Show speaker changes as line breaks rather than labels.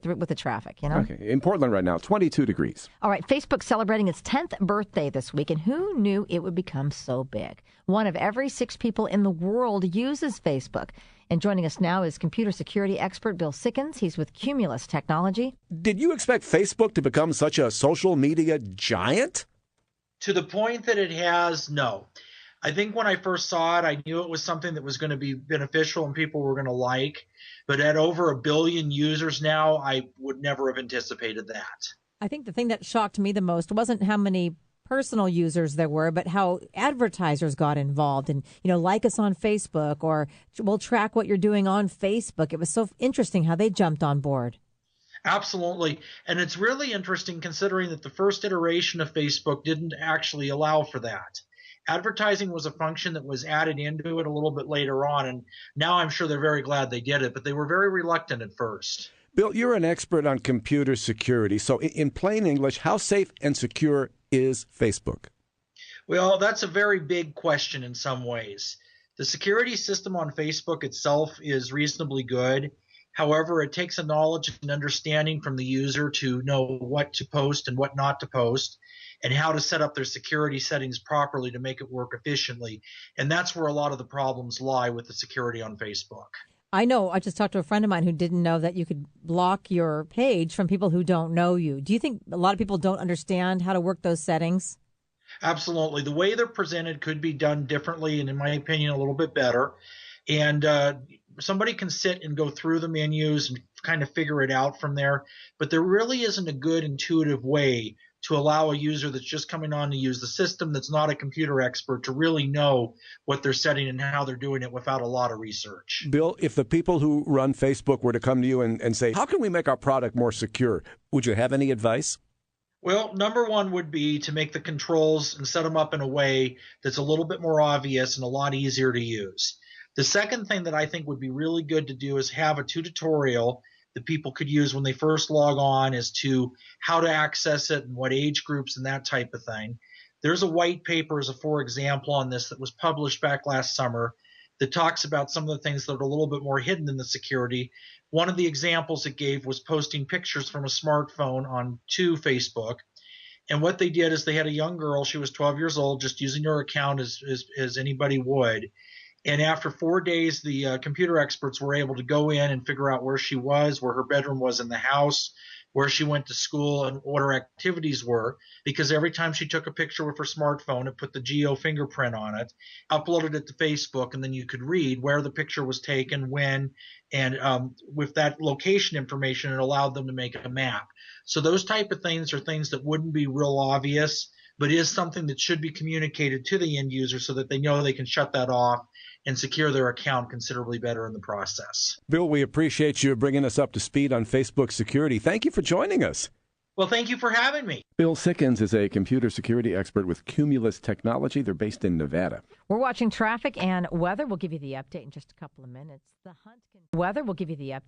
but with the traffic, you know?
Okay. In Portland right now, 22 degrees.
All right. Facebook celebrating its 10th birthday this week, and who knew it would become so big? One of every 6 people in the world uses Facebook. And joining us now is computer security expert Bill Sickens. He's with Cumulus Technology.
Did you expect Facebook to become such a social media giant?
To the point that it has, no. I think when I first saw it, I knew it was something that was going to be beneficial and people were going to like. But at over 1 billion users now, I would never have anticipated that.
I think the thing that shocked me the most wasn't how many personal users there were, but how advertisers got involved and, like us on Facebook, or we'll track what you're doing on Facebook. It was so interesting how they jumped on board.
Absolutely. And it's really interesting considering that the first iteration of Facebook didn't actually allow for that. Advertising was a function that was added into it a little bit later on, and now I'm sure they're very glad they did it, but they were very reluctant at first.
Bill, you're an expert on computer security. So in plain English, how safe and secure is Facebook?
Well, that's a very big question in some ways. The security system on Facebook itself is reasonably good. However, it takes a knowledge and understanding from the user to know what to post and what not to post, and how to set up their security settings properly to make it work efficiently. And that's where a lot of the problems lie with the security on Facebook.
I know. I just talked to a friend of mine who didn't know that you could block your page from people who don't know you. Do you think a lot of people don't understand how to work those settings?
Absolutely. The way they're presented could be done differently and, in my opinion, a little bit better. And somebody can sit and go through the menus and kind of figure it out from there. But there really isn't a good intuitive way to allow a user that's just coming on to use the system, that's not a computer expert, to really know what they're setting and how they're doing it without a lot of research.
Bill, if the people who run Facebook were to come to you and say, how can we make our product more secure, would you have any advice?
Well, number one would be to make the controls and set them up in a way that's a little bit more obvious and a lot easier to use. The second thing that I think would be really good to do is have a tutorial that people could use when they first log on as to how to access it and what age groups and that type of thing. There's a white paper as a for example on this that was published back last summer that talks about some of the things that are a little bit more hidden in the security. One of the examples it gave was posting pictures from a smartphone onto Facebook. And what they did is they had a young girl, she was 12 years old, just using her account as anybody would. And after 4 days, the computer experts were able to go in and figure out where she was, where her bedroom was in the house, where she went to school, and what her activities were, because every time she took a picture with her smartphone, it put the geo fingerprint on it, uploaded it to Facebook, and then you could read where the picture was taken, when, and with that location information, it allowed them to make a map. So those type of things are things that wouldn't be real obvious, but is something that should be communicated to the end user so that they know they can shut that off and secure their account considerably better in the process.
Bill, we appreciate you bringing us up to speed on Facebook security. Thank you for joining us.
Well, thank you for having me.
Bill Sickens is a computer security expert with Cumulus Technology. They're based in Nevada.
We're watching traffic and weather. We'll give you the update in just a couple of minutes. Weather will give you the update.